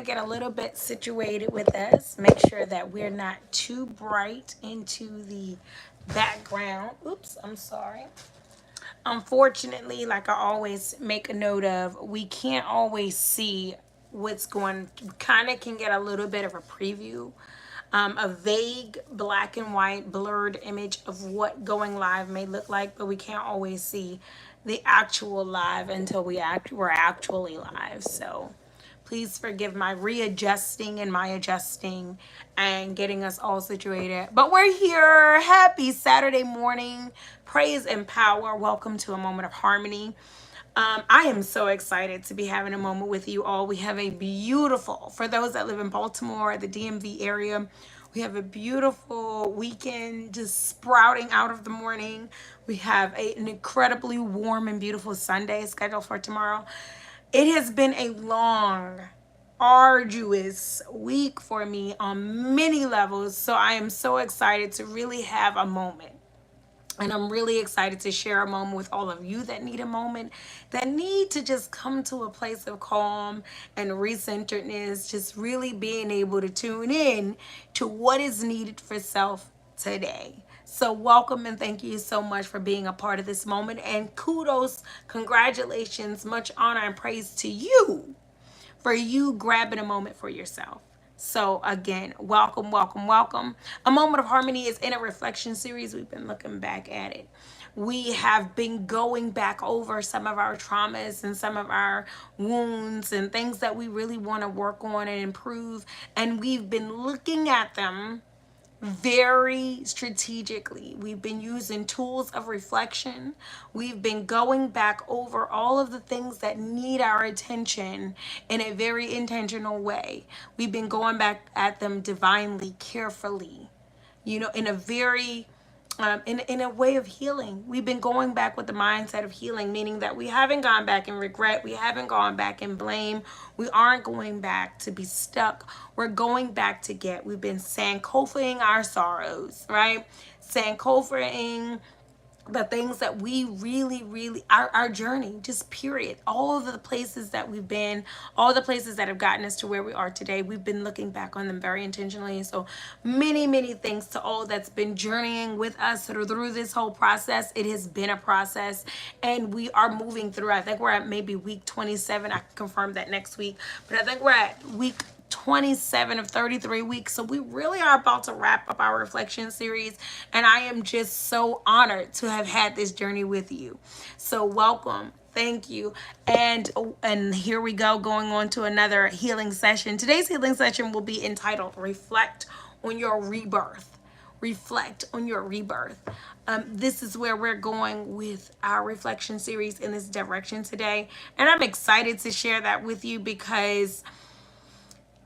get a little bit situated with us. Make sure that we're not too bright into the background. Oops, I'm sorry. Unfortunately, like I always make a note of, we can't always see what's going, kind of can get a little bit of a preview, a vague black and white blurred image of what going live may look like, but we can't always see the actual live until we're actually live. So please forgive my readjusting and my adjusting and getting us all situated. But we're here. Happy Saturday morning. Praise and power. Welcome to a moment of harmony. I am so excited to be having a moment with you all. We have a beautiful, for those that live in Baltimore, the DMV area, we have a beautiful weekend just sprouting out of the morning. We have an incredibly warm and beautiful Sunday scheduled for tomorrow. It has been a long, arduous week for me on many levels. So I am so excited to really have a moment. And I'm really excited to share a moment with all of you that need a moment, that need to just come to a place of calm and recenteredness, just really being able to tune in to what is needed for self today. So welcome and thank you so much for being a part of this moment. And kudos, congratulations, much honor and praise to you for you grabbing a moment for yourself. So again, welcome, welcome, welcome. A Moment of Harmony is in a reflection series. We've been looking back at it. We have been going back over some of our traumas and some of our wounds and things that we really want to work on and improve. And we've been looking at them very strategically. We've been using tools of reflection. We've been going back over all of the things that need our attention in a very intentional way. We've been going back at them divinely, carefully, in a very in a way of healing. We've been going back with the mindset of healing, meaning that we haven't gone back in regret. We haven't gone back in blame. We aren't going back to be stuck. We're going back to get. We've been Sankofaing our sorrows, right? Sankofaing the things that we really our journey, just period, all of the places that we've been, all the places that have gotten us to where we are today, we've been looking back on them very intentionally. So many thanks to all that's been journeying with us through this whole process. It has been a process and we are moving through. I think we're at maybe week 27. I can confirm that next week, but I think we're at week 27 of 33 weeks. So we really are about to wrap up our reflection series. And I am just so honored to have had this journey with you. So welcome. Thank you. And here we go, going on to another healing session. Today's healing session will be entitled Reflect on Your Rebirth. Reflect on your rebirth. This is where we're going with our reflection series in this direction today. And I'm excited to share that with you because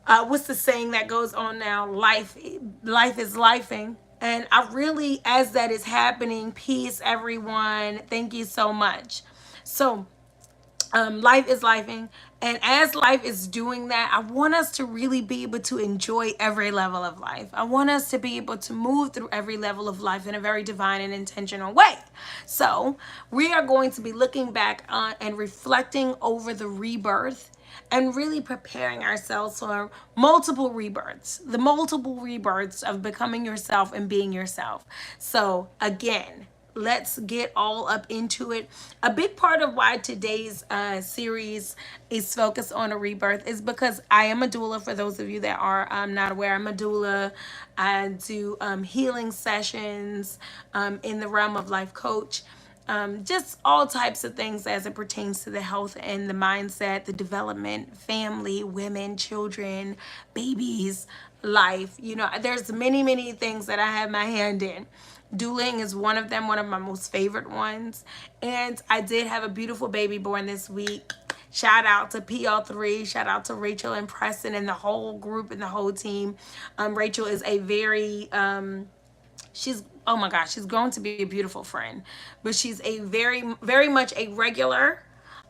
what's the saying that goes on now? Life is lifing. And I really, as that is happening, peace, everyone. Thank you so much. So, life is lifing. And as life is doing that, I want us to really be able to enjoy every level of life. I want us to be able to move through every level of life in a very divine and intentional way. So we are going to be looking back on and reflecting over the rebirth and really preparing ourselves for the multiple rebirths of becoming yourself and being yourself. So again, let's get all up into it. A big part of why today's series is focused on a rebirth is because I am a doula. For those of you that are not aware, I'm a doula. I do healing sessions in the realm of life coach. Just all types of things as it pertains to the health and the mindset, the development, family, women, children, babies, life. There's many things that I have my hand in. Dueling is one of them, one of my most favorite ones. And I did have a beautiful baby born this week. Shout out to PL3. Shout out to Rachel and Preston and the whole group and the whole team. Rachel is a very, oh my gosh, she's grown to be a beautiful friend. But she's a very much a regular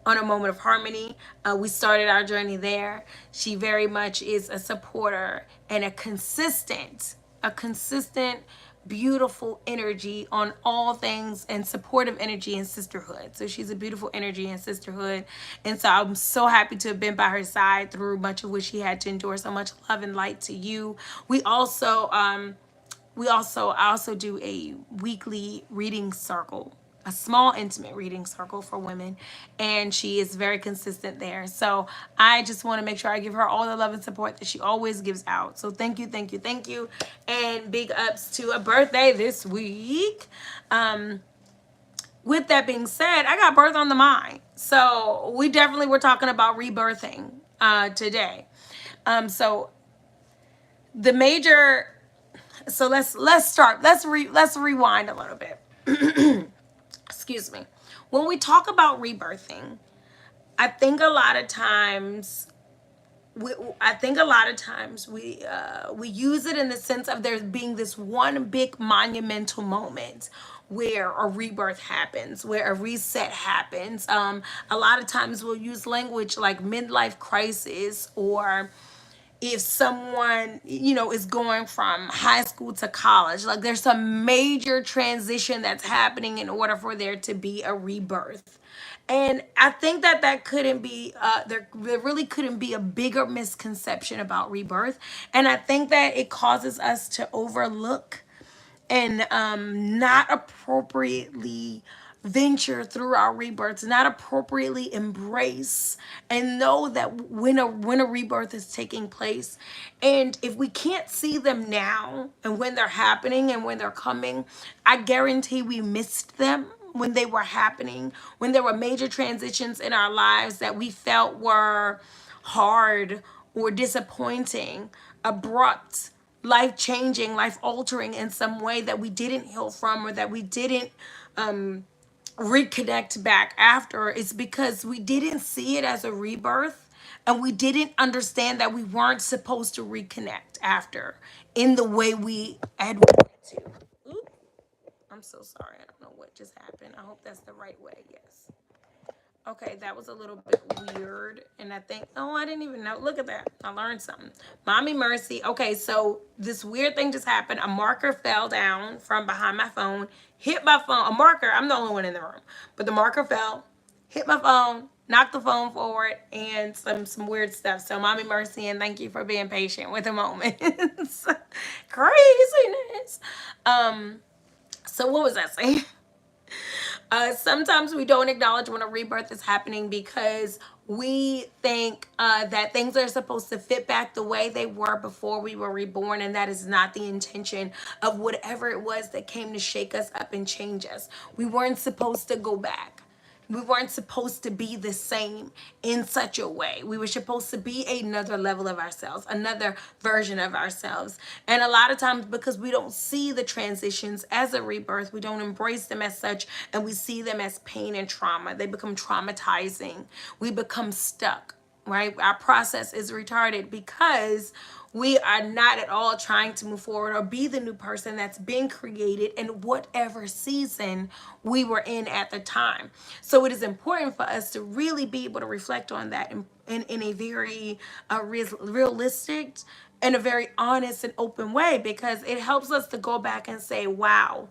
on A Moment of Harmony. We started our journey there. She very much is a supporter and a consistent beautiful energy on all things and supportive energy and sisterhood. So she's a beautiful energy and sisterhood. And so I'm so happy to have been by her side through much of what she had to endure. So much love and light to you. I also do a weekly reading circle, a small intimate reading circle for women, and she is very consistent there. So I just want to make sure I give her all the love and support that she always gives out. So thank you, thank you, thank you. And big ups to a birthday this week. With that being said, I got birth on the mind. So we definitely were talking about rebirthing today. So the major let's start. Let's rewind a little bit. Excuse me. When we talk about rebirthing, I think a lot of times we use it in the sense of there being this one big monumental moment where a rebirth happens, where a reset happens. A lot of times we'll use language like midlife crisis, or if someone, is going from high school to college, like there's some major transition that's happening in order for there to be a rebirth. And I think that couldn't be, there really couldn't be a bigger misconception about rebirth. And I think that it causes us to overlook and not appropriately venture through our rebirths, not appropriately embrace and know that when a rebirth is taking place. And if we can't see them now and when they're happening and when they're coming, I guarantee we missed them when they were happening, when there were major transitions in our lives that we felt were hard or disappointing, abrupt, life changing, life altering in some way that we didn't heal from, or that we didn't reconnect back after. It's because we didn't see it as a rebirth, and we didn't understand that we weren't supposed to reconnect after in the way we had wanted to. Oop, I'm so sorry. I don't know what just happened. I hope that's the right way. Yes. Okay, that was a little bit weird. And I think, oh, I didn't even know. Look at that. I learned something. Mommy Mercy. Okay, so this weird thing just happened. A marker fell down from behind my phone, hit my phone. A marker, I'm the only one in the room. But the marker fell, hit my phone, knocked the phone forward, and some weird stuff. So Mommy Mercy, and thank you for being patient with the moment. Craziness. So what was I saying? Sometimes we don't acknowledge when a rebirth is happening because we think that things are supposed to fit back the way they were before we were reborn, and that is not the intention of whatever it was that came to shake us up and change us. We weren't supposed to go back. We weren't supposed to be the same in such a way. We were supposed to be another level of ourselves, another version of ourselves. And a lot of times, because we don't see the transitions as a rebirth, we don't embrace them as such, and we see them as pain and trauma. They become traumatizing. We become stuck, right? Our process is retarded because we are not at all trying to move forward or be the new person that's being created in whatever season we were in at the time. So it is important for us to really be able to reflect on that in a very realistic and a very honest and open way, because it helps us to go back and say, wow,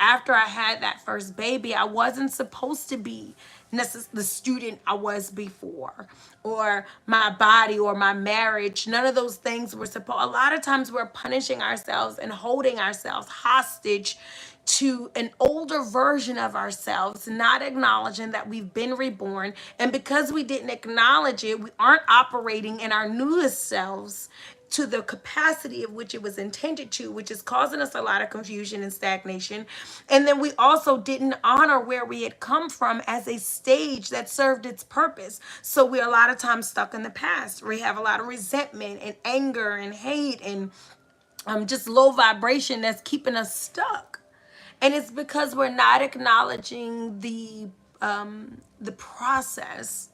after I had that first baby, I wasn't supposed to be the student I was before, or my body or my marriage. None of those things were supposed. A lot of times we're punishing ourselves and holding ourselves hostage to an older version of ourselves, not acknowledging that we've been reborn. And because we didn't acknowledge it, we aren't operating in our newest selves to the capacity of which it was intended to, which is causing us a lot of confusion and stagnation. And then we also didn't honor where we had come from as a stage that served its purpose. So we're a lot of times stuck in the past. We have a lot of resentment and anger and hate and just low vibration that's keeping us stuck. And it's because we're not acknowledging the process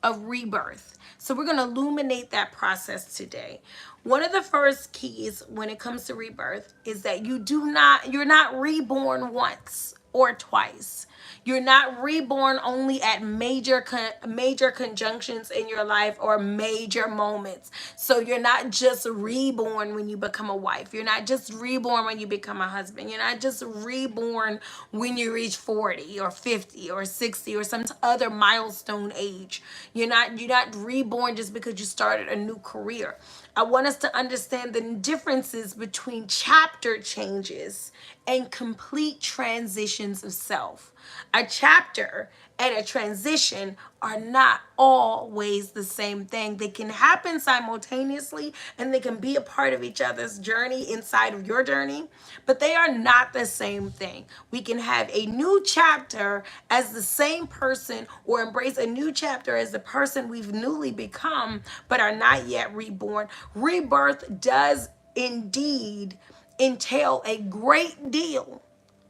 of rebirth. So we're going to illuminate that process today. One of the first keys when it comes to rebirth is that you're not reborn once or twice. You're not reborn only at major conjunctions in your life or major moments. So you're not just reborn when you become a wife. You're not just reborn when you become a husband. You're not just reborn when you reach 40 or 50 or 60 or some other milestone age. You're not reborn just because you started a new career. I want us to understand the differences between chapter changes and complete transitions of self. A chapter and a transition are not always the same thing. They can happen simultaneously and they can be a part of each other's journey inside of your journey, but they are not the same thing. We can have a new chapter as the same person or embrace a new chapter as the person we've newly become, but are not yet reborn. Rebirth does indeed entail a great deal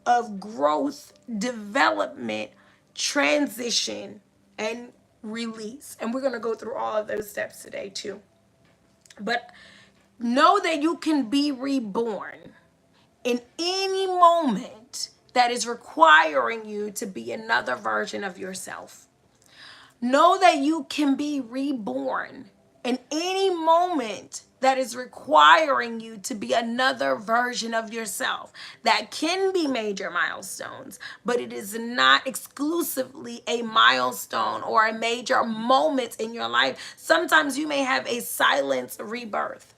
of growth, development, transition, and release. And we're going to go through all of those steps today too. But know that you can be reborn in any moment that is requiring you to be another version of yourself. Know that you can be reborn in any moment that is requiring you to be another version of yourself. That can be major milestones, but it is not exclusively a milestone or a major moment in your life. Sometimes you may have a silent rebirth.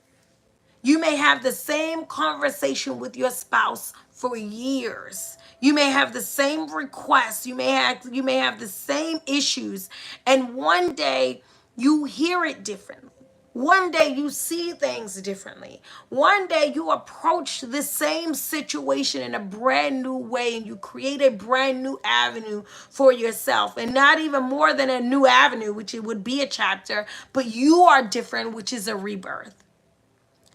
You may have the same conversation with your spouse for years. You may have the same requests. You may have the same issues. And one day you hear it differently. One day you see things differently. One day you approach the same situation in a brand new way and you create a brand new avenue for yourself. And not even more than a new avenue, which it would be a chapter, but you are different, which is a rebirth.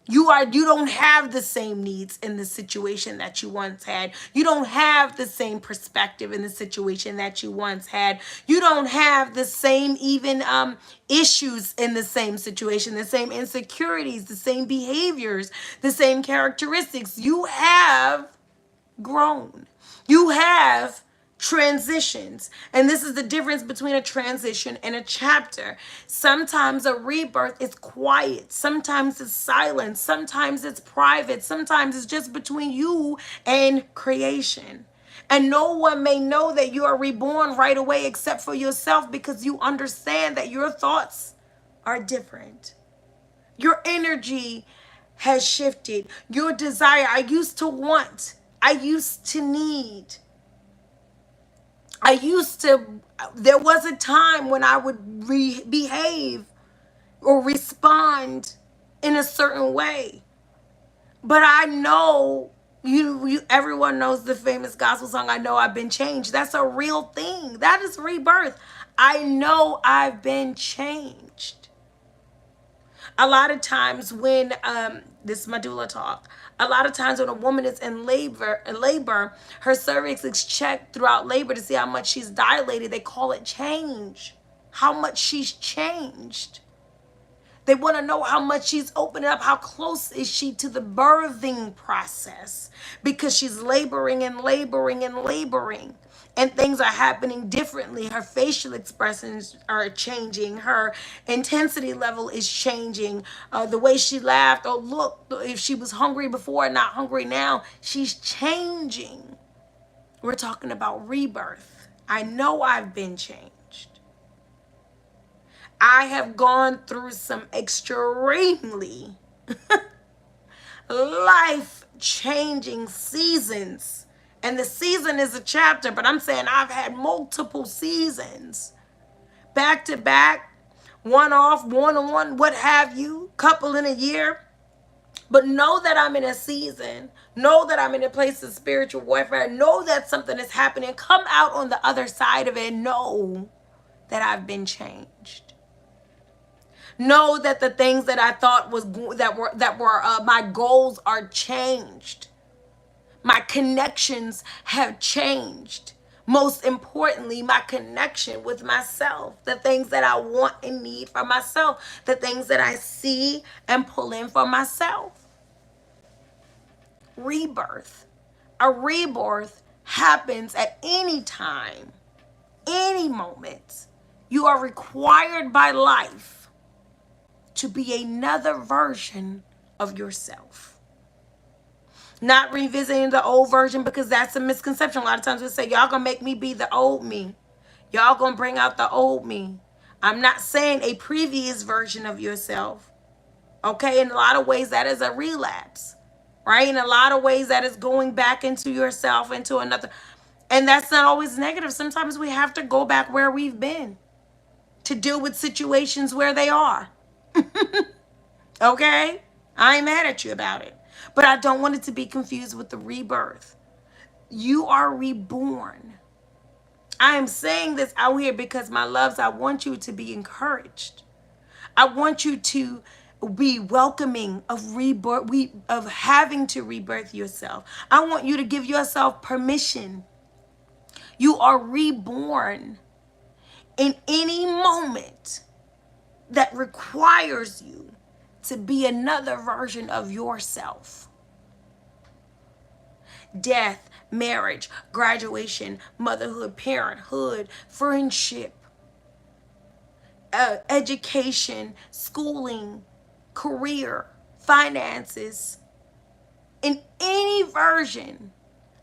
You don't have the same needs in the situation that you once had. You don't have the same perspective in the situation that you once had. You don't have the same even issues in the same situation, the same insecurities, the same behaviors, the same characteristics. You have grown. You have transitions. And this is the difference between a transition and a chapter. Sometimes a rebirth is quiet. Sometimes it's silent. Sometimes it's private. Sometimes it's just between you and creation. And no one may know that you are reborn right away except for yourself, because you understand that your thoughts are different. Your energy has shifted. Your desire, I used to want, I used to need. There was a time when I would behave or respond in a certain way. But I know, everyone knows the famous gospel song, I Know I've Been Changed. That's a real thing. That is rebirth. I know I've been changed. A lot of times when this is medulla talk. A lot of times when a woman is in labor, her cervix is checked throughout labor to see how much she's dilated. They call it change. How much she's changed. They want to know how much she's opening up. How close is she to the birthing process? Because she's laboring and laboring and laboring. And things are happening differently. Her facial expressions are changing. Her intensity level is changing. The way she laughed or looked, if she was hungry before and not hungry now, she's changing. We're talking about rebirth. I know I've been changed. I have gone through some extremely life-changing seasons. And the season is a chapter, but I'm saying I've had multiple seasons. Back to back, one off, one on one, what have you, couple in a year. But know that I'm in a season. Know that I'm in a place of spiritual warfare. Know that something is happening. Come out on the other side of it. Know that I've been changed. Know that the things that I thought were my goals are changed. My connections have changed. Most importantly, my connection with myself, the things that I want and need for myself, the things that I see and pull in for myself. Rebirth. A rebirth happens at any time, any moment, you are required by life to be another version of yourself. Not revisiting the old version, because that's a misconception. A lot of times we say, y'all gonna make me be the old me. Y'all gonna bring out the old me. I'm not saying a previous version of yourself. Okay, in a lot of ways that is a relapse, right? In a lot of ways that is going back into yourself, into another. And that's not always negative. Sometimes we have to go back where we've been to deal with situations where they are. Okay? I ain't mad at you about it. But I don't want it to be confused with the rebirth. You are reborn. I am saying this out here because, my loves, I want you to be encouraged. I want you to be welcoming of rebirth, of having to rebirth yourself. I want you to give yourself permission. You are reborn in any moment that requires you to be another version of yourself. Death, marriage, graduation, motherhood, parenthood, friendship, education, schooling, career, finances, in any version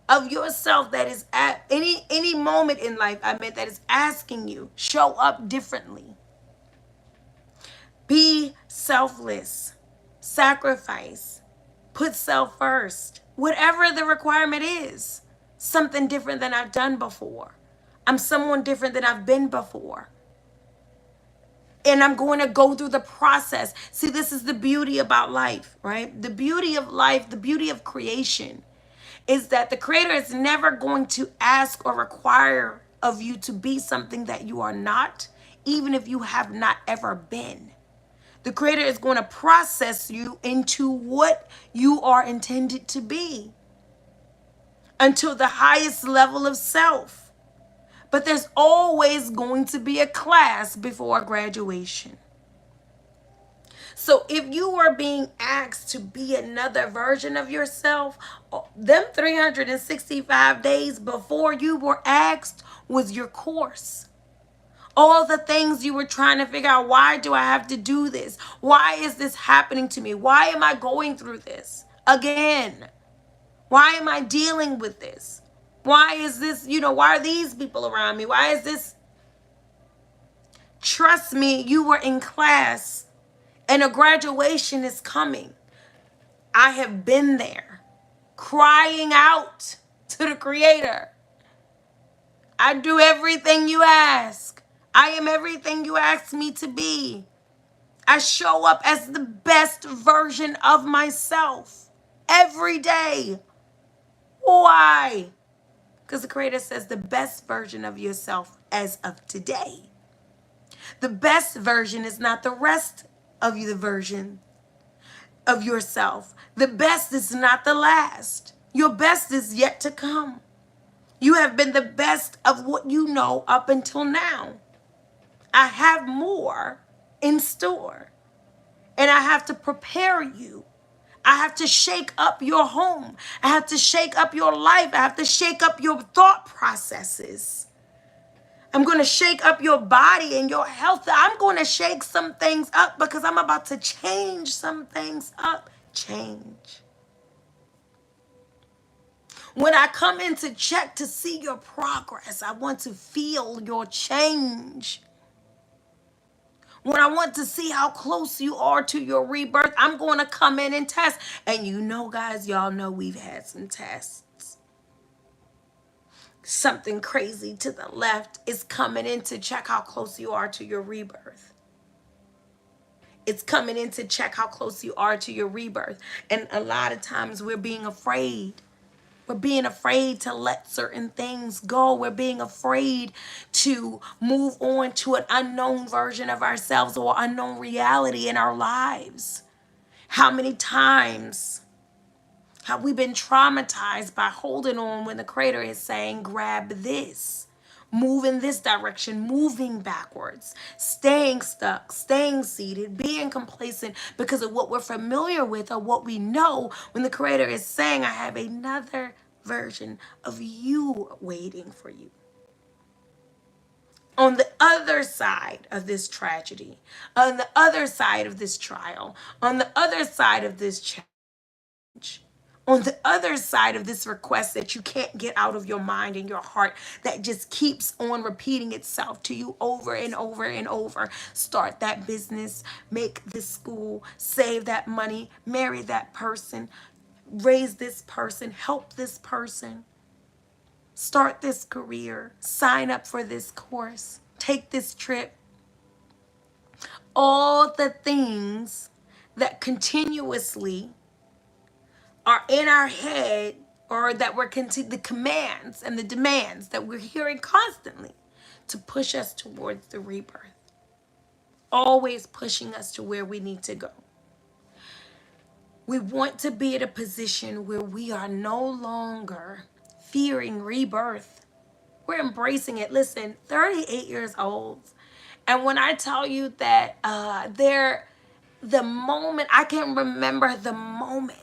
of yourself that is at any moment in life, I meant, that is asking you, show up differently. Be selfless, sacrifice, put self first. Whatever the requirement is, something different than I've done before. I'm someone different than I've been before. And I'm going to go through the process. See, this is the beauty about life, right? The beauty of life, the beauty of creation, is that the Creator is never going to ask or require of you to be something that you are not, even if you have not ever been. The Creator is going to process you into what you are intended to be, until the highest level of self. But there's always going to be a class before graduation. So if you are being asked to be another version of yourself, them 365 days before you were asked was your course. All the things you were trying to figure out, why do I have to do this? Why is this happening to me? Why am I going through this again? Why am I dealing with this? Why is this, why are these people around me? Why is this? Trust me, you were in class and a graduation is coming. I have been there, crying out to the Creator. I do everything you ask. I am everything you ask me to be. I show up as the best version of myself every day. Why? Because the Creator says the best version of yourself as of today. The best version is not the rest of you, the version of yourself. The best is not the last. Your best is yet to come. You have been the best of what you know up until now. I have more in store. And I have to prepare you. I have to shake up your home. I have to shake up your life. I have to shake up your thought processes. I'm going to shake up your body and your health. I'm going to shake some things up because I'm about to change some things up. Change. When I come in to check to see your progress, I want to feel your change. When I want to see how close you are to your rebirth, I'm going to come in and test. And guys, y'all know we've had some tests. Something crazy to the left is coming in to check how close you are to your rebirth. It's coming in to check how close you are to your rebirth. And a lot of times we're being afraid. We're being afraid to let certain things go. We're being afraid to move on to an unknown version of ourselves or unknown reality in our lives. How many times have we been traumatized by holding on when the Creator is saying, grab this, move in this direction, moving backwards, staying stuck, staying seated, being complacent because of what we're familiar with or what we know, when the Creator is saying, I have another version of you waiting for you. On the other side of this tragedy, on the other side of this trial, on the other side of this challenge, on the other side of this request that you can't get out of your mind and your heart, that just keeps on repeating itself to you over and over and over. Start that business, make this school, save that money, marry that person, raise this person, help this person, start this career, sign up for this course, take this trip. All the things that continuously are in our head, or that we're the commands and the demands that we're hearing constantly to push us towards the rebirth, always pushing us to where we need to go. We want to be at a position where we are no longer fearing rebirth. We're embracing it. Listen, 38 years old. And when I tell you that the moment, I can remember the moment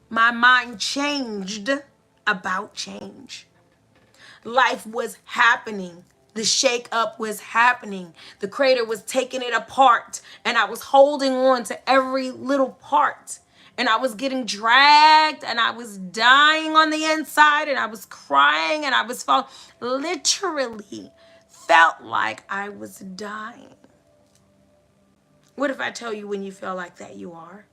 my mind changed about change. Life was happening. The shake up was happening. The crater was taking it apart, and I was holding on to every little part. And I was getting dragged, and I was dying on the inside, and I was crying, and I was literally felt like I was dying. What if I tell you when you feel like that, you are?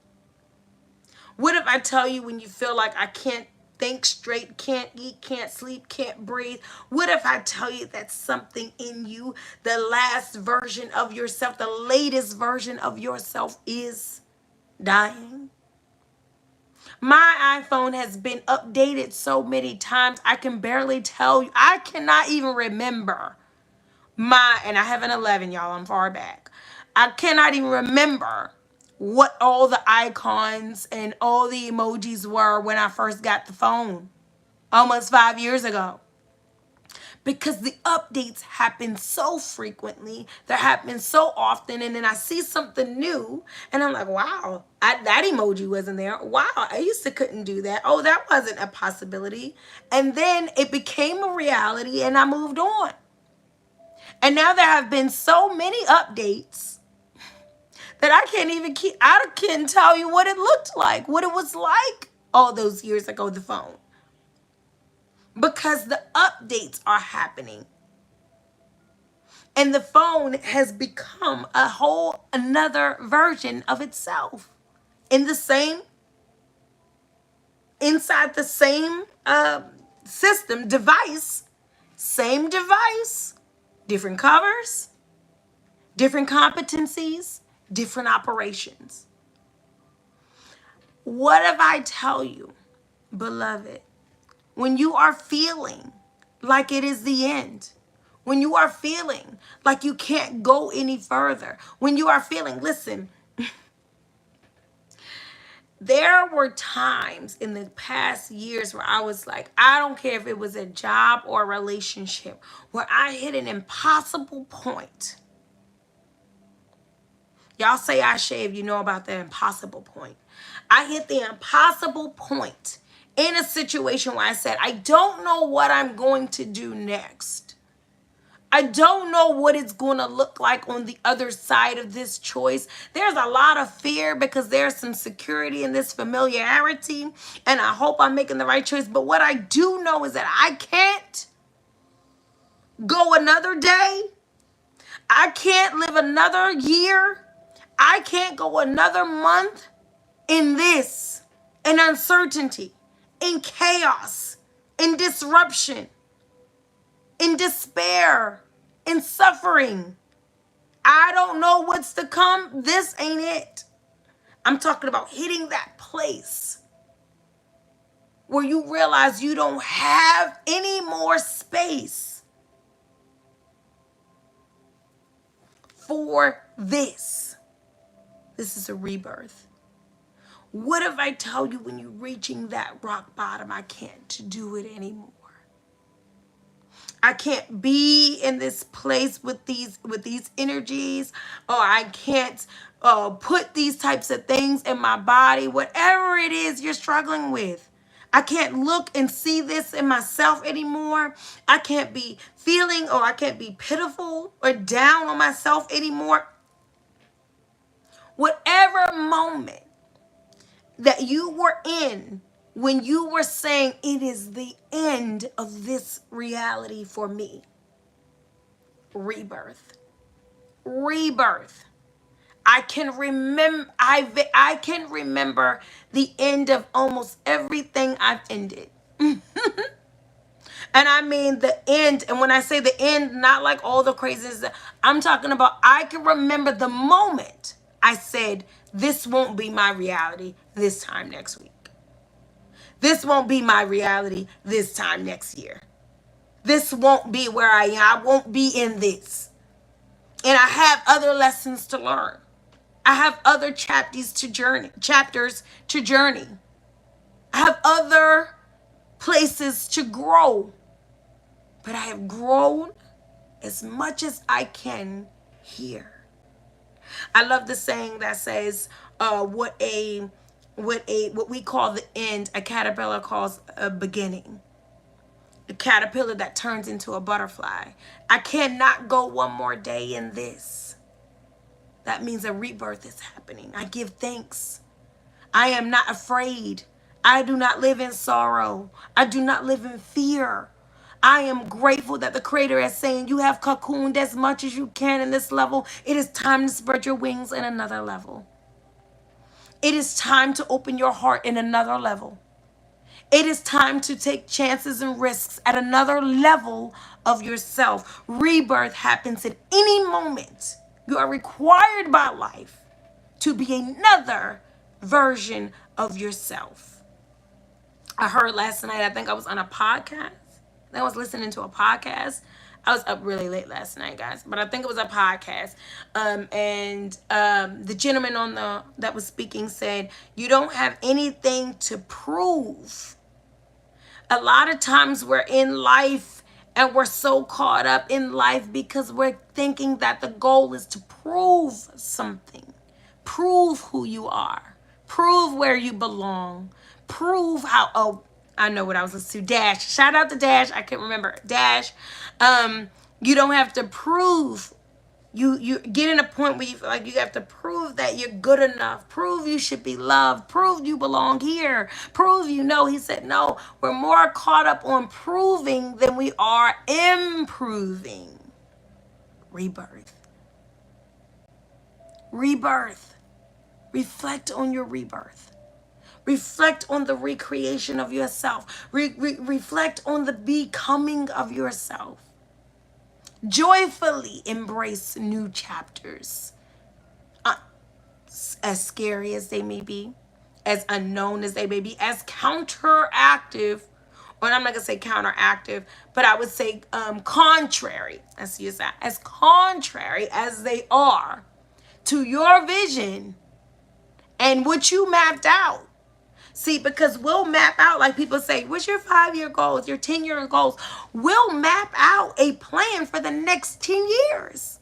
What if I tell you when you feel like I can't think straight, can't eat, can't sleep, can't breathe? What if I tell you that something in you, the last version of yourself, the latest version of yourself is dying? My iPhone has been updated so many times, I can barely tell you. I cannot even remember and I have an 11, y'all. I'm far back. I cannot even remember what all the icons and all the emojis were when I first got the phone almost 5 years ago. Because the updates happen so frequently, they happen so often, and then I see something new, and I'm like, wow, that emoji wasn't there. Wow, I used to couldn't do that. Oh, that wasn't a possibility. And then it became a reality, and I moved on. And now there have been so many updates that I can't tell you what it looked like, what it was like all those years ago, the phone. Because the updates are happening. And the phone has become a whole another version of itself. Inside the same system, device, same device, different covers, different competencies, different operations. What if I tell you, beloved, when you are feeling like it is the end, when you are feeling like you can't go any further, when you are feeling, listen, there were times in the past years where I was like, I don't care if it was a job or a relationship, where I hit an impossible point. Y'all say I shave, you know about the impossible point. I hit the impossible point in a situation where I said, I don't know what I'm going to do next. I don't know what it's going to look like on the other side of this choice. There's a lot of fear because there's some security in this familiarity, and I hope I'm making the right choice. But what I do know is that I can't go another day. I can't live another year. I can't go another month in this, in uncertainty, in chaos, in disruption, in despair, in suffering. I don't know what's to come. This ain't it. I'm talking about hitting that place where you realize you don't have any more space for this. This is a rebirth. What if I tell you when you're reaching that rock bottom, I can't do it anymore? I can't be in this place with these energies, or I can't put these types of things in my body, whatever it is you're struggling with. I can't look and see this in myself anymore. I can't be feeling, or I can't be pitiful or down on myself anymore. Whatever moment that you were in when you were saying it is the end of this reality for me. Rebirth. Rebirth. I can remember the end of almost everything I've ended. And I mean the end. And when I say the end, not like all the craziness. I'm talking about, I can remember the moment I said, this won't be my reality this time next week. This won't be my reality this time next year. This won't be where I am. I won't be in this. And I have other lessons to learn. I have other chapters to journey. I have other places to grow. But I have grown as much as I can here. I love the saying that says, what we call the end, a caterpillar calls a beginning. A caterpillar that turns into a butterfly. I cannot go one more day in this. That means a rebirth is happening. I give thanks. I am not afraid. I do not live in sorrow. I do not live in fear. I am grateful that the Creator is saying, you have cocooned as much as you can in this level. It is time to spread your wings in another level. It is time to open your heart in another level. It is time to take chances and risks at another level of yourself. Rebirth happens at any moment. You are required by life to be another version of yourself. I heard last night, I think I was on a podcast. I was listening to a podcast. I was up really late last night, guys, but I think it was a podcast. The gentleman that was speaking said, you don't have anything to prove. A lot of times we're in life and we're so caught up in life because we're thinking that the goal is to prove something. Prove who you are. Prove where you belong. Prove how, oh, I know what I was listening to. Dash. Shout out to Dash. I can't remember. Dash. You don't have to prove. You get in a point where you feel like you have to prove that you're good enough. Prove you should be loved. Prove you belong here. Prove you know. He said, no, we're more caught up on proving than we are improving. Rebirth. Rebirth. Reflect on your rebirth. Reflect on the recreation of yourself. Reflect on the becoming of yourself. Joyfully embrace new chapters. As scary as they may be, as unknown as they may be, as counteractive, or I'm not going to say counteractive, but I would say contrary. Let's use that. As contrary as they are to your vision and what you mapped out. See, because we'll map out, like people say, what's your 5-year goals, your 10-year goals? We'll map out a plan for the next 10 years.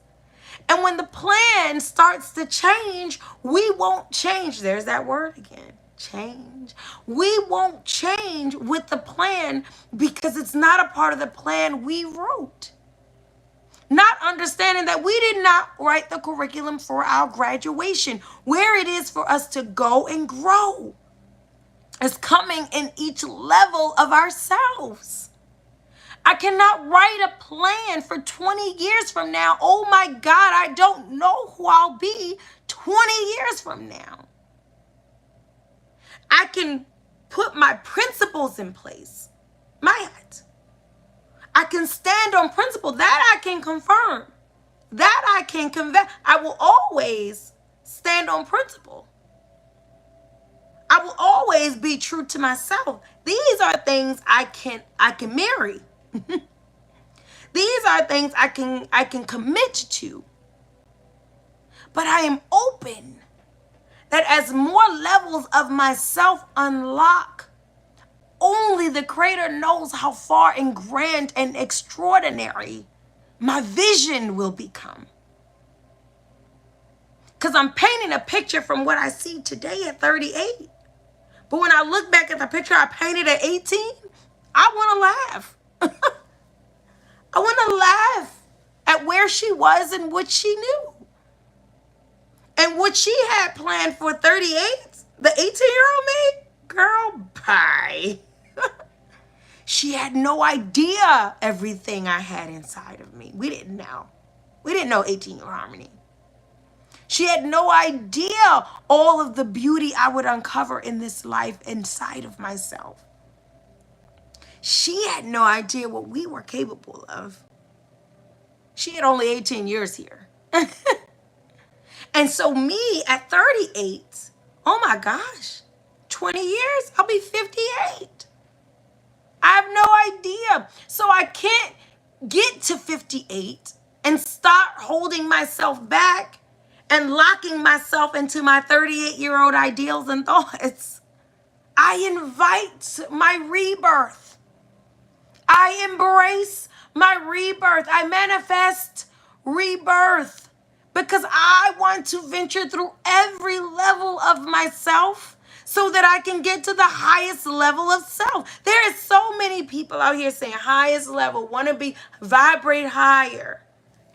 And when the plan starts to change, we won't change. There's that word again, change. We won't change with the plan because it's not a part of the plan we wrote. Not understanding that we did not write the curriculum for our graduation, where it is for us to go and grow. Is coming in each level of ourselves. I cannot write a plan for 20 years from now. Oh my God, I don't know who I'll be 20 years from now. I can put my principles in place. I can stand on principle. That I can confirm. That I can convey. I will always stand on principle. I will always be true to myself. These are things I can marry. These are things I can commit to. But I am open that as more levels of myself unlock, only the Creator knows how far and grand and extraordinary my vision will become. Because I'm painting a picture from what I see today at 38. But when I look back at the picture I painted at 18, I want to laugh. I want to laugh at where she was and what she knew. And what she had planned for 38, the 18-year-old me, girl, bye. She had no idea everything I had inside of me. We didn't know. We didn't know 18-year-old Harmony. She had no idea all of the beauty I would uncover in this life inside of myself. She had no idea what we were capable of. She had only 18 years here. And so me at 38, oh my gosh, 20 years, I'll be 58. I have no idea. So I can't get to 58 and start holding myself back and locking myself into my 38-year-old ideals and thoughts. I invite my rebirth. I embrace my rebirth. I manifest rebirth because I want to venture through every level of myself so that I can get to the highest level of self. There is so many people out here saying highest level, want to be vibrate higher.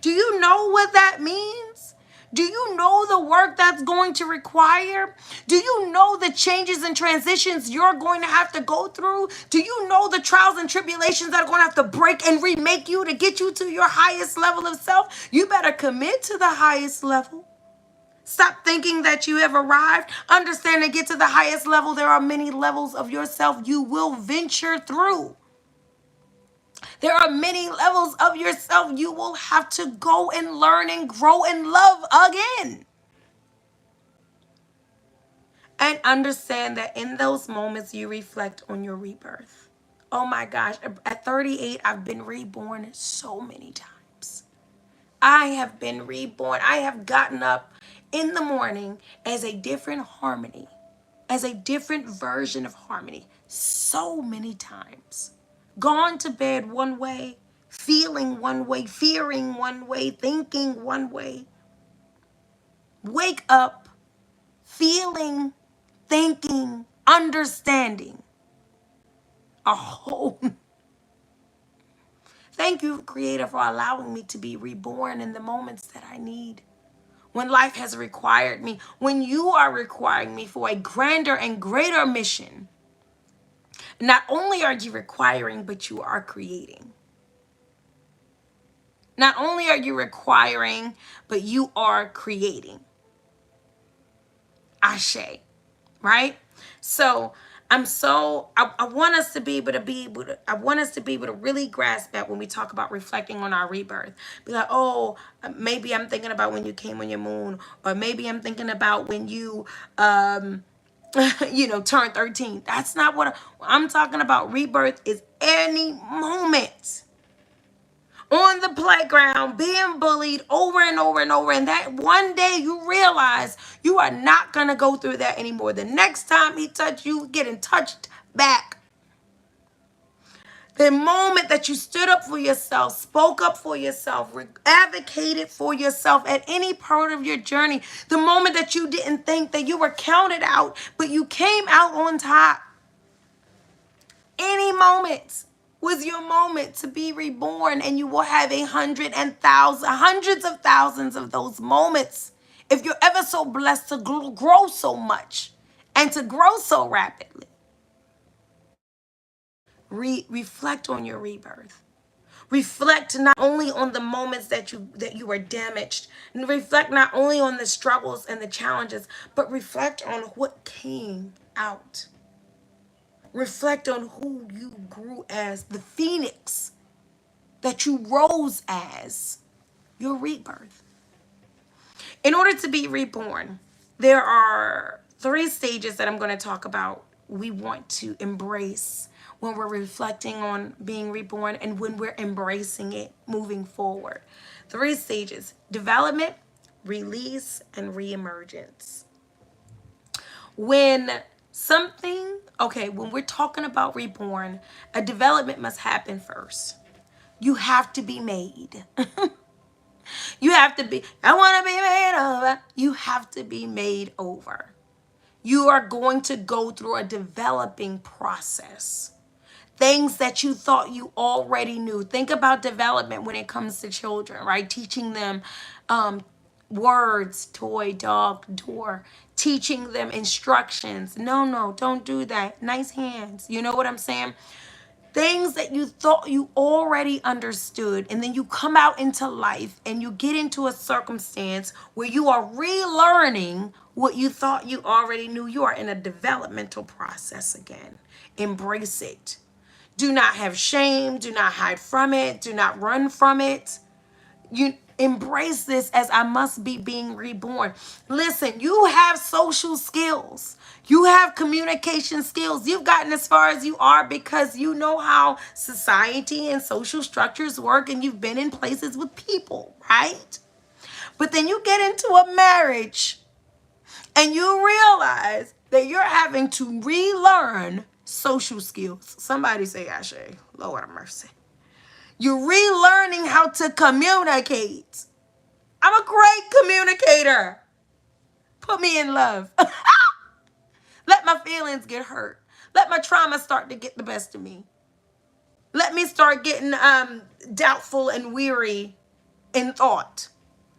Do you know what that means? Do you know the work that's going to require? Do you know the changes and transitions you're going to have to go through? Do you know the trials and tribulations that are going to have to break and remake you to get you to your highest level of self? You better commit to the highest level. Stop thinking that you have arrived. Understand and get to the highest level. There are many levels of yourself you will venture through. There are many levels of yourself you will have to go and learn and grow and love again. And understand that in those moments you reflect on your rebirth. Oh my gosh, at 38, I've been reborn so many times. I have been reborn. I have gotten up in the morning as a different Harmony, as a different version of Harmony so many times. Gone to bed one way, feeling one way, fearing one way, thinking one way. Wake up, feeling, thinking, understanding a whole. Thank you, Creator, for allowing me to be reborn in the moments that I need. When life has required me, when you are requiring me for a grander and greater mission. Not only are you requiring, but you are creating. Not only are you requiring, but you are creating. Ashe, right? So I want us to be able to I want us to be able to really grasp that when we talk about reflecting on our rebirth. Be like, oh, maybe I'm thinking about when you came on your moon, or maybe I'm thinking about when you turned 13. That's not what I'm talking about. Rebirth is any moment on the playground being bullied over and over and over, and that one day you realize you are not going to go through that anymore. The next time he touched you, getting touched back. The moment that you stood up for yourself, spoke up for yourself, advocated for yourself at any part of your journey, the moment that you didn't think that you were counted out, but you came out on top. Any moment was your moment to be reborn, and you will have hundreds of thousands of those moments if you're ever so blessed to grow so much and to grow so rapidly. Reflect on your rebirth. Reflect not only on the moments that you were damaged, and reflect not only on the struggles and the challenges, but reflect on what came out. Reflect on who you grew as, the phoenix that you rose as, your rebirth. In order to be reborn, there are 3 stages that I'm going to talk about we want to embrace when we're reflecting on being reborn and when we're embracing it moving forward. 3 stages: development, release, and reemergence. When we're talking about reborn, a development must happen first. You have to be made. You have to be, I want to be made over. You have to be made over. You are going to go through a developing process. Things that you thought you already knew. Think about development when it comes to children, right? Teaching them words, toy, dog, door, teaching them instructions. No, no, don't do that. Nice hands. You know what I'm saying? Things that you thought you already understood, and then you come out into life and you get into a circumstance where you are relearning what you thought you already knew. You are in a developmental process again. Embrace it. Do not have shame. Do not hide from it. Do not run from it. You embrace this as I must be being reborn. Listen, you have social skills. You have communication skills. You've gotten as far as you are because you know how society and social structures work, and you've been in places with people, right? But then you get into a marriage and you realize that you're having to relearn social skills. Somebody say, Ashe, Lord have mercy. You're relearning how to communicate. I'm a great communicator. Put me in love. Let my feelings get hurt. Let my trauma start to get the best of me. Let me start getting doubtful and weary in thought.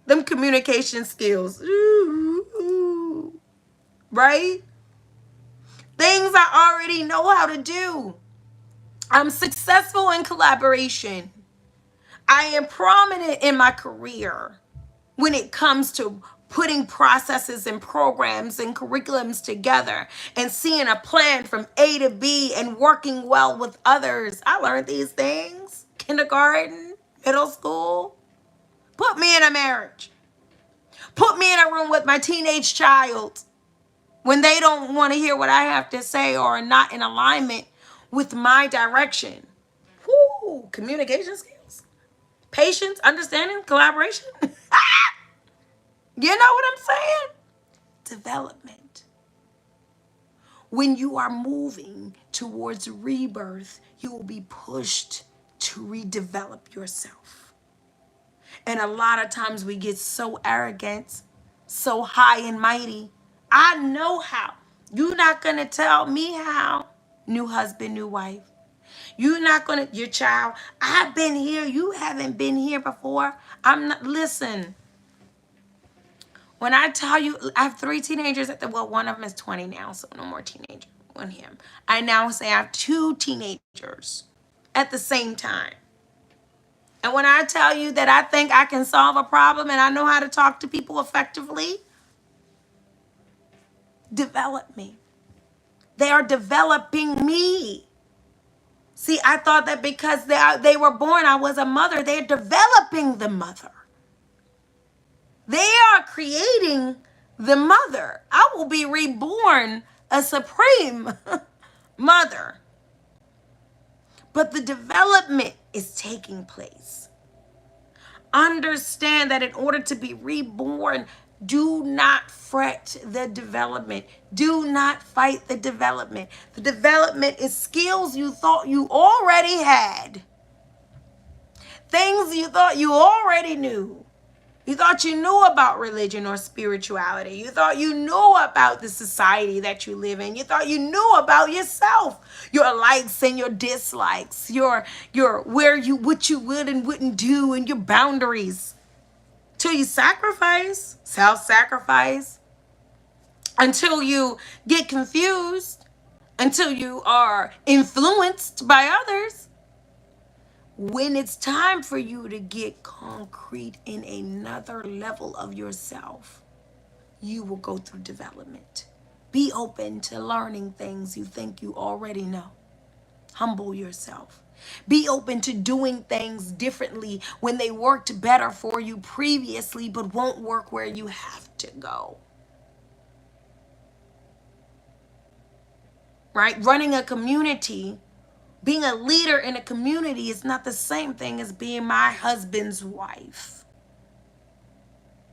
Them communication skills. Ooh, right? Things I already know how to do. I'm successful in collaboration. I am prominent in my career when it comes to putting processes and programs and curriculums together and seeing a plan from A to B and working well with others. I learned these things. Kindergarten, middle school. Put me in a marriage. Put me in a room with my teenage child when they don't want to hear what I have to say or are not in alignment with my direction. Whoo, communication skills. Patience, understanding, collaboration. You know what I'm saying? Development. When you are moving towards rebirth, you will be pushed to redevelop yourself. And a lot of times we get so arrogant, so high and mighty. I know how. You're not going to tell me how. New husband, new wife. You're not going to, your child, I've been here. You haven't been here before. I'm not, listen. When I tell you, I have 3 teenagers well, one of them is 20 now, so no more teenager on him. I now say I have 2 teenagers at the same time. And when I tell you that I think I can solve a problem and I know how to talk to people effectively, develop me. They are developing me. See, I thought that because they were born, I was a mother. They're developing the mother. They are creating the mother. I will be reborn a supreme mother. But the development is taking place. Understand that in order to be reborn, do not fret the development. Do not fight the development. The development is skills you thought you already had. Things you thought you already knew. You thought you knew about religion or spirituality. You thought you knew about the society that you live in. You thought you knew about yourself, your likes and your dislikes, your what you would and wouldn't do, and your boundaries. Till you sacrifice, self-sacrifice, until you get confused, until you are influenced by others. When it's time for you to get concrete in another level of yourself, you will go through development. Be open to learning things you think you already know. Humble yourself. Be open to doing things differently when they worked better for you previously but won't work where you have to go. Right? Running a community, being a leader in a community is not the same thing as being my husband's wife.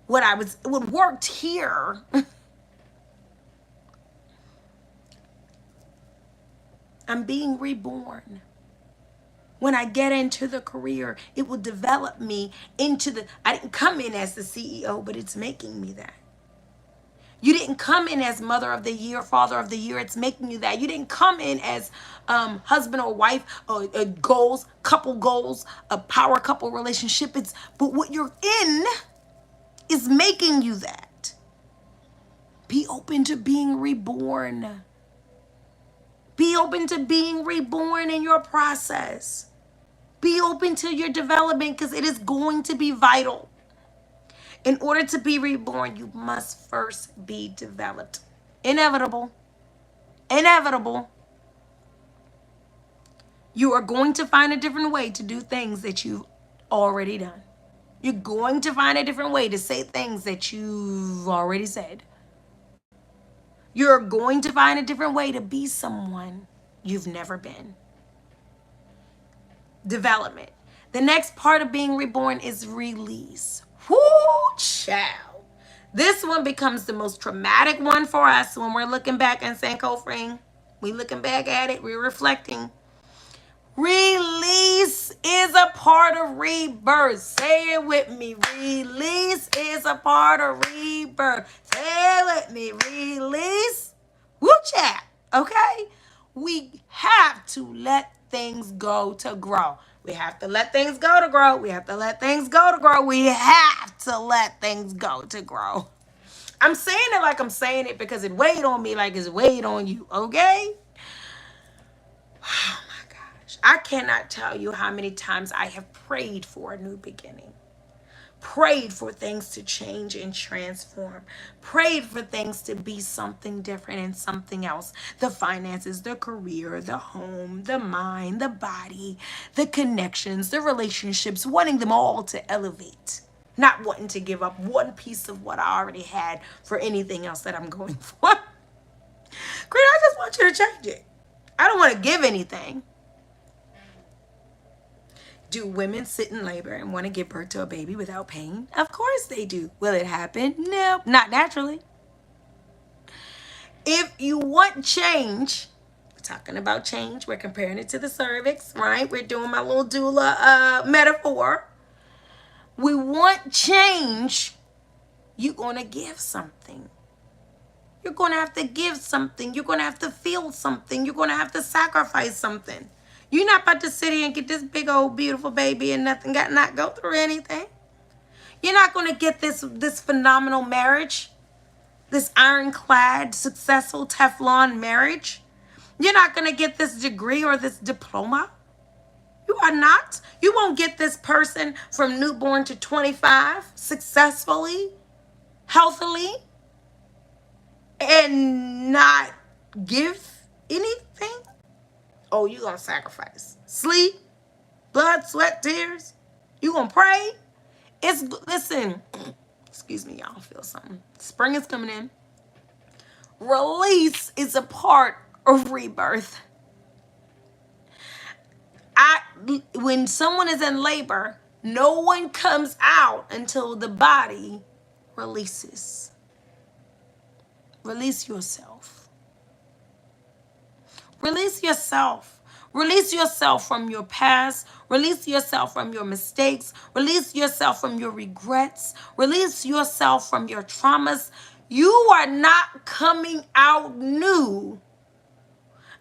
What worked here I'm being reborn. When I get into the career, it will develop me into I didn't come in as the CEO, but it's making me that. You didn't come in as mother of the year, father of the year. It's making you that. You didn't come in as husband or wife, or goals, couple goals, a power couple relationship. But what you're in is making you that. Be open to being reborn. Be open to being reborn in your process. Be open to your development, because it is going to be vital. In order to be reborn, you must first be developed. Inevitable. Inevitable. You are going to find a different way to do things that you've already done. You're going to find a different way to say things that you've already said. You're going to find a different way to be someone you've never been. Development. The next part of being reborn is release. Whoo, child. This one becomes the most traumatic one for us when we're looking back and saying, Cofring, we looking back at it, we're reflecting. Release is a part of rebirth. Say it with me. Release is a part of rebirth. Say it with me. Release. Woo chat. Okay? We have to let things go to grow. We have to let things go to grow. We have to let things go to grow. We have to let things go to grow. I'm saying it like I'm saying it because it weighed on me like it's weighed on you. Okay? I cannot tell you how many times I have prayed for a new beginning. Prayed for things to change and transform. Prayed for things to be something different and something else. The finances, the career, the home, the mind, the body, the connections, the relationships, wanting them all to elevate. Not wanting to give up one piece of what I already had for anything else that I'm going for. Great, I just want you to change it. I don't want to give anything. Do women sit in labor and want to give birth to a baby without pain? Of course they do. Will it happen? No, not naturally. If you want change, we're talking about change, we're comparing it to the cervix, right? We're doing my little doula metaphor. We want change, you're going to give something. You're going to have to give something. You're going to have to feel something. You're going to have to sacrifice something. You're not about to sit here and get this big old beautiful baby and not go through anything. You're not going to get this phenomenal marriage, this ironclad, successful Teflon marriage. You're not going to get this degree or this diploma. You are not. You won't get this person from newborn to 25 successfully, healthily, and not give anything. Oh, you gonna sacrifice sleep, blood, sweat, tears. You gonna pray. Listen, excuse me, y'all, feel something. Spring is coming in. Release is a part of rebirth. When someone is in labor, no one comes out until the body releases. Release yourself. Release yourself. Release yourself from your past. Release yourself from your mistakes. Release yourself from your regrets. Release yourself from your traumas. You are not coming out new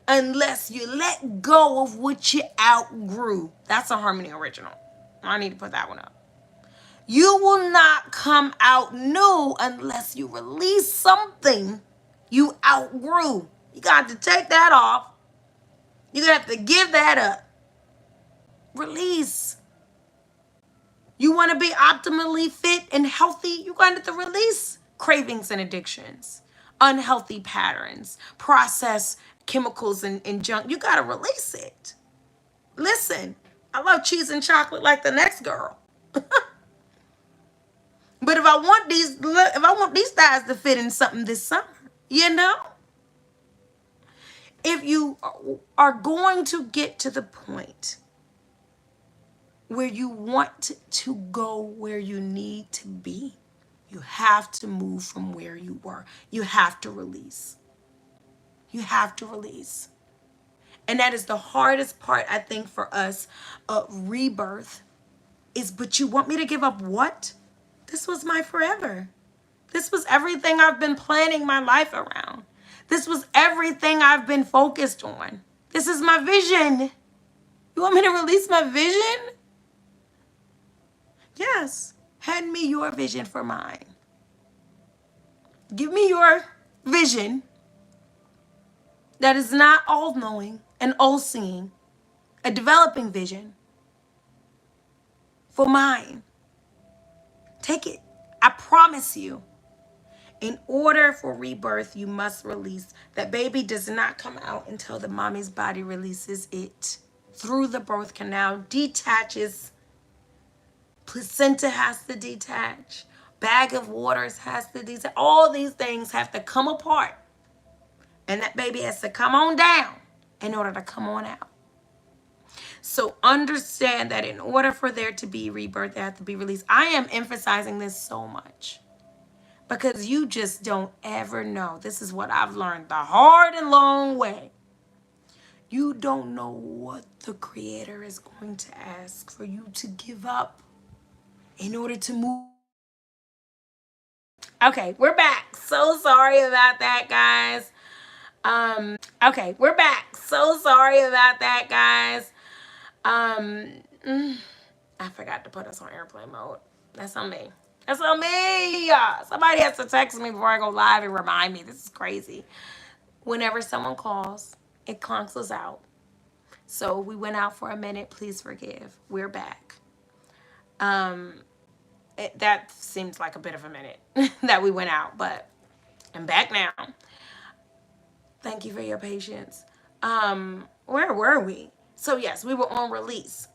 unless you let go of what you outgrew. That's a Harmony original. I need to put that one up. You will not come out new unless you release something you outgrew. You got to take that off. You're going to have to give that up. Release. You want to be optimally fit and healthy? You're going to have to release cravings and addictions, unhealthy patterns, processed chemicals and junk. You got to release it. Listen, I love cheese and chocolate like the next girl. But if I want these thighs to fit in something this summer, you know? If you are going to get to the point where you want to go where you need to be, you have to move from where you were. You have to release. You have to release. And that is the hardest part, I think, for us of rebirth is, but you want me to give up what? This was my forever. This was everything I've been planning my life around. This was everything I've been focused on. This is my vision. You want me to release my vision? Yes. Hand me your vision for mine. Give me your vision that is not all-knowing and all-seeing, a developing vision for mine. Take it. I promise you. In order for rebirth, you must release. That baby does not come out until the mommy's body releases it through the birth canal, detaches. Placenta has to detach. Bag of waters has to detach. All these things have to come apart. And that baby has to come on down in order to come on out. So understand that in order for there to be rebirth, there has to be release. I am emphasizing this so much because you just don't ever know. This is what I've learned the hard and long way. You don't know what the Creator is going to ask for you to give up in order to move. Okay, we're back. So sorry about that, guys. Okay, we're back. So sorry about that, guys. I forgot to put us on airplane mode. That's on me. That's on me. Somebody has to text me before I go live and remind me. This is crazy. Whenever someone calls, it clunks us out. So we went out for a minute. Please forgive. We're back. That seems like a bit of a minute that we went out, but I'm back now. Thank you for your patience. Where were we? So yes, we were on release.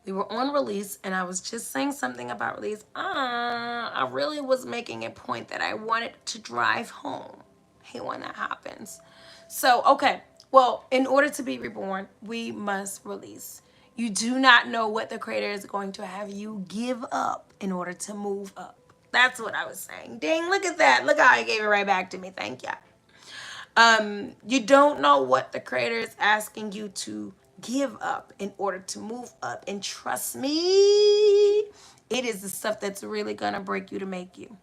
We were on release, and I was just saying something about release. I really was making a point that I wanted to drive home. I hate when that happens. So, okay. Well, in order to be reborn, we must release. You do not know what the Creator is going to have you give up in order to move up. That's what I was saying. Dang, look at that. Look how he gave it right back to me. Thank you. You don't know what the Creator is asking you to give up in order to move up. And trust me, it is the stuff that's really going to break you to make you.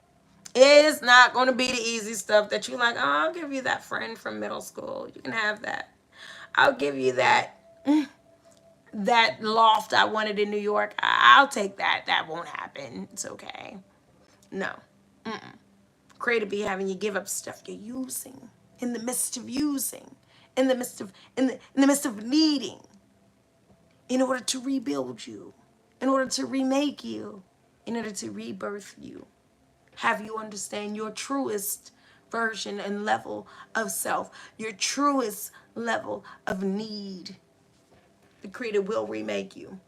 It's not going to be the easy stuff that you're like, oh, I'll give you that friend from middle school. You can have that. I'll give you that loft I wanted in New York. I'll take that. That won't happen. It's okay. No. Creator be having you give up stuff you're using, in the midst of using, in the midst of needing, in order to rebuild you, in order to remake you, in order to rebirth you, have you understand your truest version and level of self, your truest level of need. The Creator will remake you.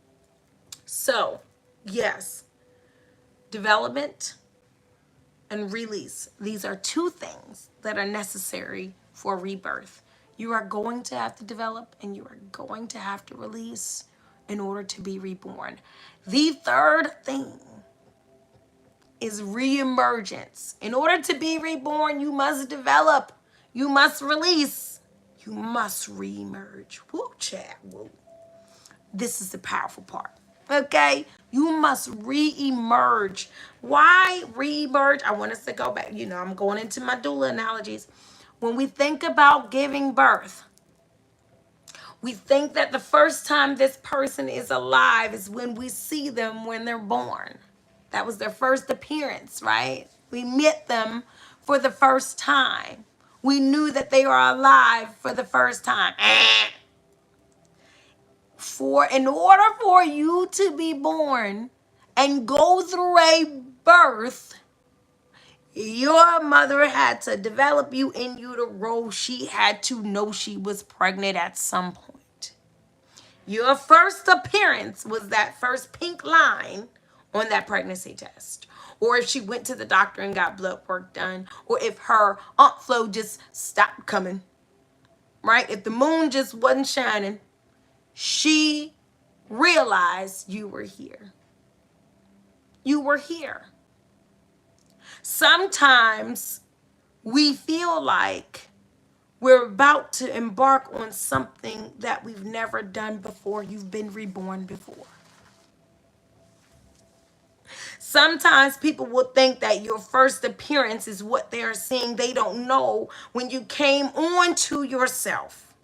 So, yes, development and release. These are two things that are necessary for rebirth. You are going to have to develop and you are going to have to release in order to be reborn. The third thing is reemergence. In order to be reborn, you must develop, you must release, you must reemerge. Woo, chat, woo. This is the powerful part. Okay, you must re-emerge. Why re-emerge? I want us to go back. I'm going into my doula analogies. When we think about giving birth, we think that the first time this person is alive is when we see them when they're born. That was their first appearance, right? We met them for the first time. We knew that they are alive for the first time. In order for you to be born and go through a birth, your mother had to develop you in utero. She had to know she was pregnant at some point. Your first appearance was that first pink line on that pregnancy test. Or if she went to the doctor and got blood work done. Or if her Aunt Flo just stopped coming. Right? If the moon just wasn't shining, she realized you were here. You were here. Sometimes we feel like we're about to embark on something that we've never done before. You've been reborn before. Sometimes people will think that your first appearance is what they're seeing. They don't know when you came on to yourself.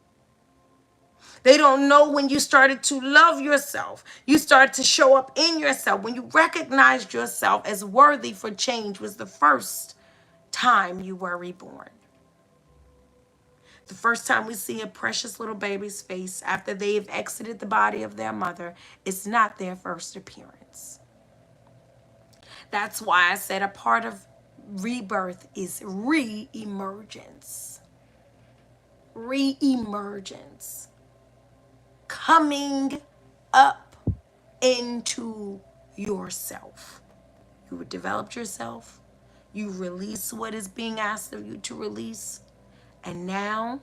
They don't know when you started to love yourself. You started to show up in yourself. When you recognized yourself as worthy for change was the first time you were reborn. The first time we see a precious little baby's face after they've exited the body of their mother, it's not their first appearance. That's why I said a part of rebirth is re-emergence. Re-emergence. Coming up into yourself. You developed yourself. You release what is being asked of you to release. And now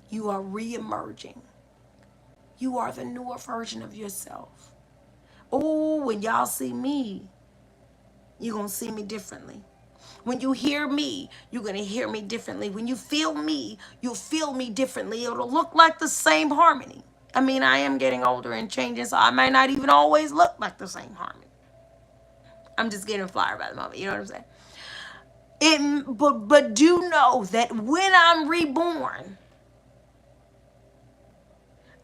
you are re-emerging. You are the newer version of yourself. Oh, when y'all see me, you're going to see me differently. When you hear me, you're going to hear me differently. When you feel me, you'll feel me differently. It'll look like the same harmony. I mean, I am getting older and changing, so I might not even always look like the same harmony. I'm just getting flyer by the moment. You know what I'm saying? But do know that when I'm reborn,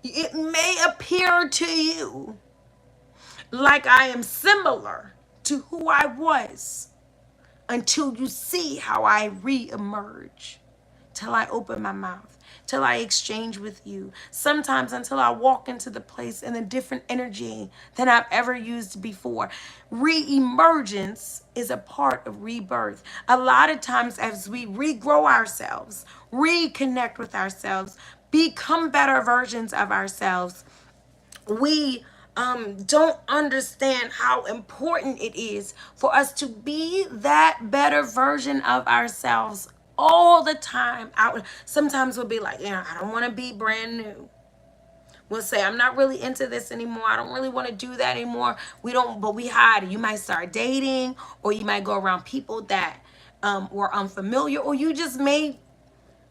it may appear to you like I am similar to who I was until you see how I re-emerge, till I open my mouth, till I exchange with you. Sometimes until I walk into the place in a different energy than I've ever used before. Re-emergence is a part of rebirth. A lot of times as we regrow ourselves, reconnect with ourselves, become better versions of ourselves, we don't understand how important it is for us to be that better version of ourselves all the time. Sometimes we'll be like, I don't want to be brand new. We'll say, I'm not really into this anymore. I don't really want to do that anymore. But we hide it. You might start dating, or you might go around people that were unfamiliar, or you just may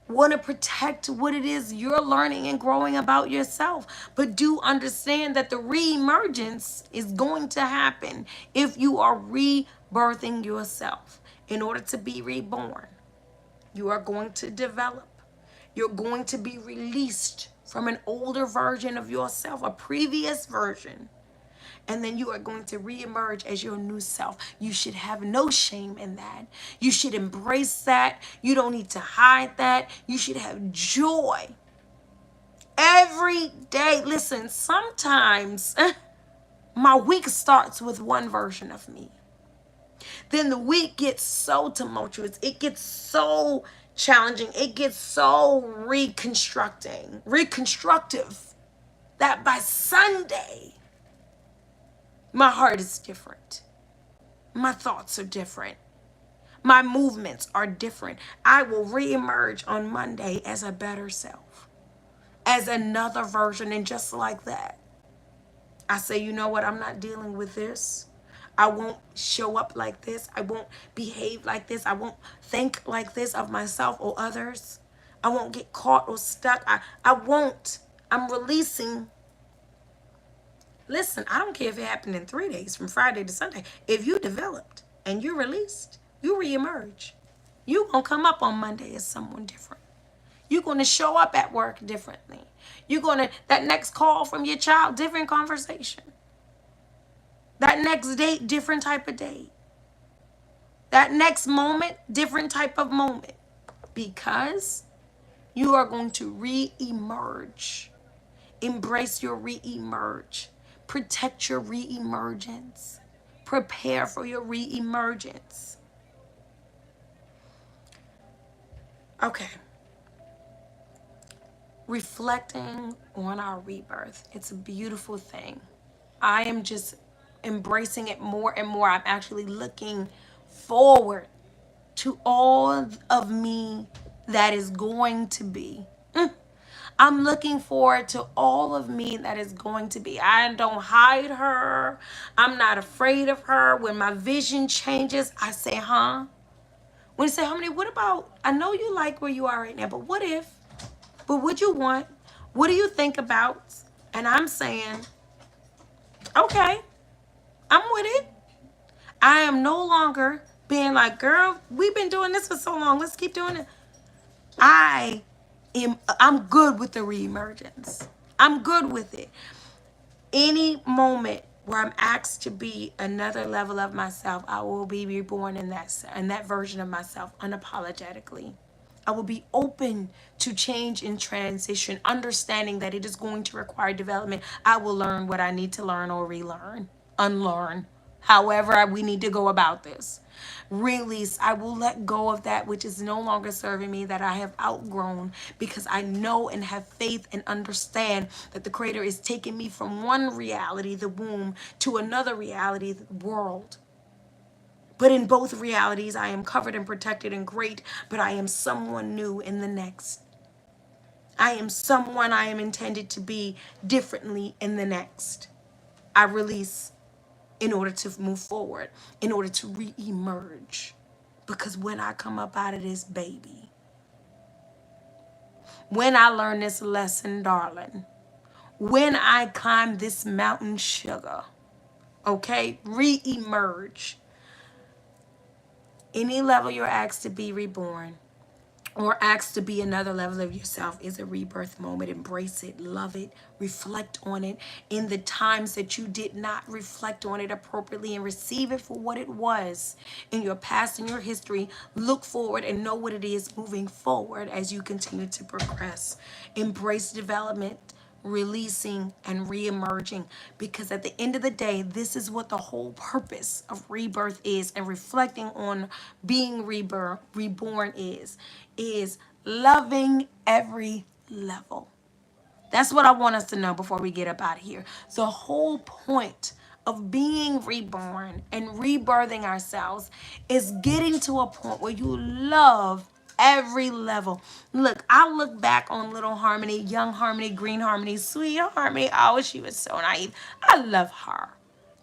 want to protect what it is you're learning and growing about yourself. But do understand that the re-emergence is going to happen if you are rebirthing yourself. In order to be reborn, you are going to develop. You're going to be released from an older version of yourself, a previous version. And then you are going to reemerge as your new self. You should have no shame in that. You should embrace that. You don't need to hide that. You should have joy every day. Listen, sometimes my week starts with one version of me. Then the week gets so tumultuous. It gets so challenging. It gets so reconstructive, that by Sunday, my heart is different. My thoughts are different. My movements are different. I will reemerge on Monday as a better self, as another version. And just like that, I say, you know what? I'm not dealing with this. I won't show up like this. I won't behave like this. I won't think like this of myself or others. I won't get caught or stuck. I won't. I'm releasing. Listen, I don't care if it happened in 3 days, from Friday to Sunday. If you developed and you released, you reemerge. You're going to come up on Monday as someone different. You're going to show up at work differently. You're going to, that next call from your child, different conversation. That next date, different type of date. That next moment, different type of moment. Because you are going to re-emerge. Embrace your re-emerge. Protect your re-emergence. Prepare for your re-emergence. Okay. Reflecting on our rebirth. It's a beautiful thing. I am just embracing it more and more. I'm actually looking forward to all of me that is going to be. I'm looking forward to all of me that is going to be. I don't hide her. I'm not afraid of her. When my vision changes, I say, huh? When you say, Harmony, what about, I know you like where you are right now, but what if? But what you want? What do you think about? And I'm saying, okay, I'm with it. I am no longer being like, girl, we've been doing this for so long. Let's keep doing it. I'm good with the reemergence. I'm good with it. Any moment where I'm asked to be another level of myself, I will be reborn in that version of myself unapologetically. I will be open to change and transition, understanding that it is going to require development. I will learn what I need to learn or relearn, unlearn, however we need to go about this. Release. I will let go of that which is no longer serving me, that I have outgrown, because I know and have faith and understand that the Creator is taking me from one reality, the womb, to another reality, the world. But in both realities, I am covered and protected and great, but I am someone new in the next. I am someone I am intended to be differently in the next. I release in order to move forward, in order to re-emerge. Because when I come up out of this baby, when I learn this lesson, darling, when I climb this mountain, sugar, okay, re-emerge. Any level you're asked to be reborn, or asked to be another level of yourself, is a rebirth moment. Embrace it, love it, reflect on it in the times that you did not reflect on it appropriately, and receive it for what it was in your past and your history. Look forward and know what it is moving forward as you continue to progress. Embrace development, releasing and re-emerging, because at the end of the day, this is what the whole purpose of rebirth is, and reflecting on being reborn is loving every level. That's what I want us to know before we get up out of here. The whole point of being reborn and rebirthing ourselves is getting to a point where you love every level. Look, I look back on little Harmony, young Harmony, green Harmony, sweet Harmony. Oh, she was so naive. I love her.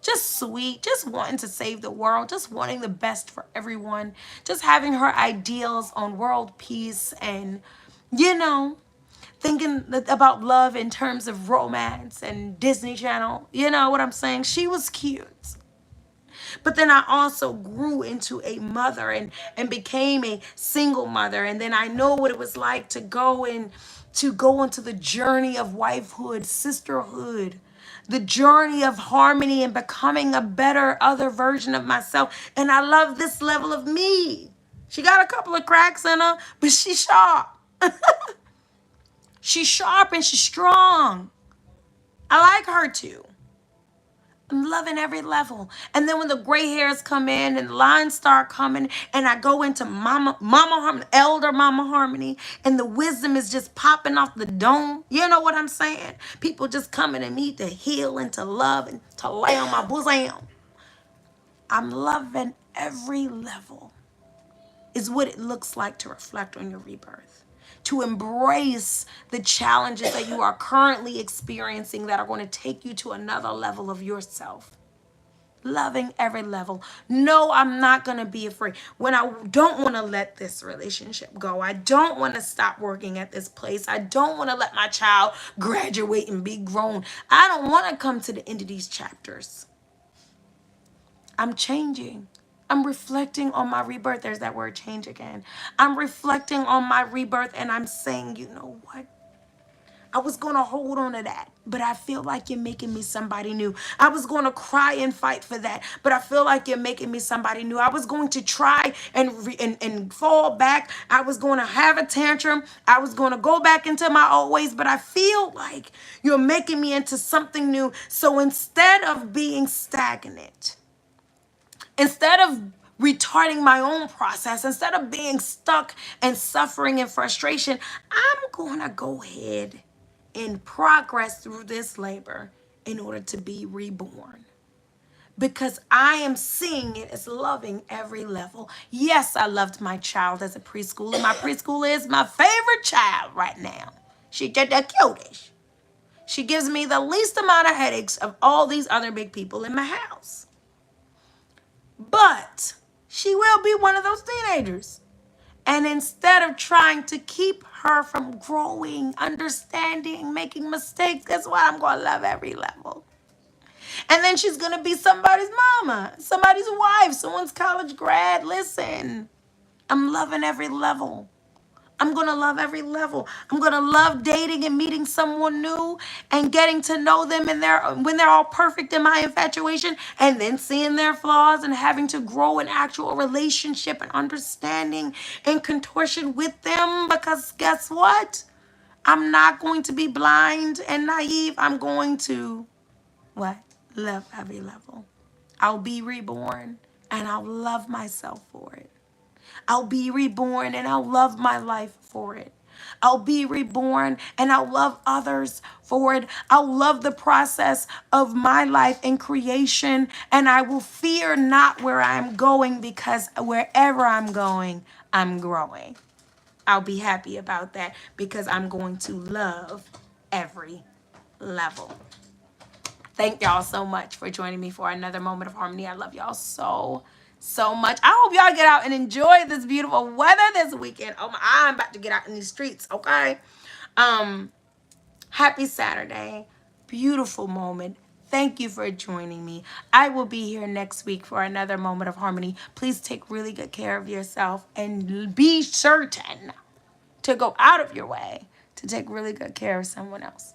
Just sweet, just wanting to save the world, just wanting the best for everyone, just having her ideals on world peace, and, you know, thinking about love in terms of romance and Disney Channel. You know what I'm saying? She was cute. But then I also grew into a mother, and became a single mother. And then I know what it was like to go into the journey of wifehood, sisterhood, the journey of harmony, and becoming a better other version of myself. And I love this level of me. She got a couple of cracks in her, but she's sharp. She's sharp and she's strong. I like her too. I'm loving every level. And then when the gray hairs come in and the lines start coming, and I go into Mama Harmony, Elder Mama Harmony, and the wisdom is just popping off the dome. You know what I'm saying? People just coming to me to heal and to love and to lay on my bosom. I'm loving every level. Is what it looks like to reflect on your rebirth. To embrace the challenges that you are currently experiencing that are going to take you to another level of yourself. Loving every level. No, I'm not going to be afraid. When I don't want to let this relationship go, I don't want to stop working at this place, I don't want to let my child graduate and be grown, I don't want to come to the end of these chapters. I'm changing. I'm reflecting on my rebirth. There's that word change again. I'm reflecting on my rebirth, and I'm saying, you know what? I was going to hold on to that, but I feel like you're making me somebody new. I was going to cry and fight for that, but I feel like you're making me somebody new. I was going to try and fall back. I was going to have a tantrum. I was going to go back into my old ways, but I feel like you're making me into something new. So instead of being stagnant, instead of retarding my own process, instead of being stuck and suffering and frustration, I'm going to go ahead and progress through this labor in order to be reborn. Because I am seeing it as loving every level. Yes, I loved my child as a preschooler. My preschooler is my favorite child right now. She just the cutest. She gives me the least amount of headaches of all these other big people in my house. But she will be one of those teenagers. And instead of trying to keep her from growing, understanding, making mistakes, that's why I'm going to love every level. And then she's going to be somebody's mama, somebody's wife, someone's college grad. Listen, I'm loving every level. I'm going to love every level. I'm going to love dating and meeting someone new and getting to know them in when they're all perfect in my infatuation, and then seeing their flaws and having to grow an actual relationship and understanding and contortion with them. Because guess what? I'm not going to be blind and naive. I'm going to what? Love every level. I'll be reborn and I'll love myself for it. I'll be reborn and I'll love my life for it. I'll be reborn and I'll love others for it. I'll love the process of my life in creation, and I will fear not where I'm going, because wherever I'm going, I'm growing. I'll be happy about that because I'm going to love every level. Thank y'all so much for joining me for another moment of harmony. I love y'all so much. I hope y'all get out and enjoy this beautiful weather this weekend. Oh my, I'm about to get out in these streets, okay? Happy Saturday. Beautiful moment. Thank you for joining me. I will be here next week for another moment of harmony. Please take really good care of yourself and be certain to go out of your way to take really good care of someone else.